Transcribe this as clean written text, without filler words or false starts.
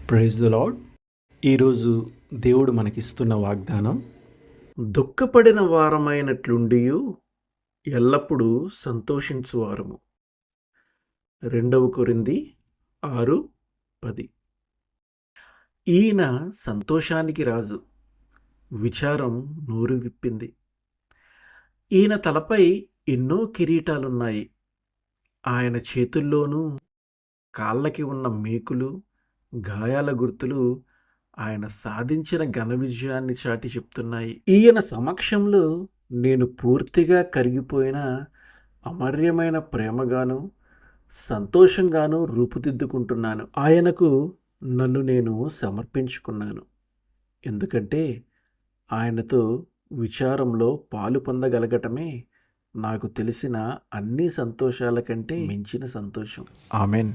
Praise the lord. ఈరోజు దేవుడు మనకిస్తున్న వాగ్దానం, దుఃఖపడిన వారమైనట్లుండియు ఎల్లప్పుడూ సంతోషించువారము. 2 కొరింథీ 6:10. ఈయన సంతోషానికి రాజు. విచారం నోరు విప్పింది. ఈయన తలపై ఎన్నో కిరీటాలున్నాయి. ఆయన చేతుల్లోనూ కాళ్ళకి ఉన్న మేకులు, గాయాల గుర్తులు ఆయన సాధించిన ఘన విజయాన్ని చాటి చెప్తున్నాయి. ఈయన సమక్షంలో నేను పూర్తిగా కరిగిపోయిన అమర్యమైన ప్రేమగాను, సంతోషంగాను రూపుదిద్దుకుంటున్నాను. ఆయనకు నన్ను నేను సమర్పించుకున్నాను. ఎందుకంటే ఆయనతో విచారంలో పాలు పొందగలగటమే నాకు తెలిసిన అన్ని సంతోషాల కంటే మించిన సంతోషం. ఆమెన్.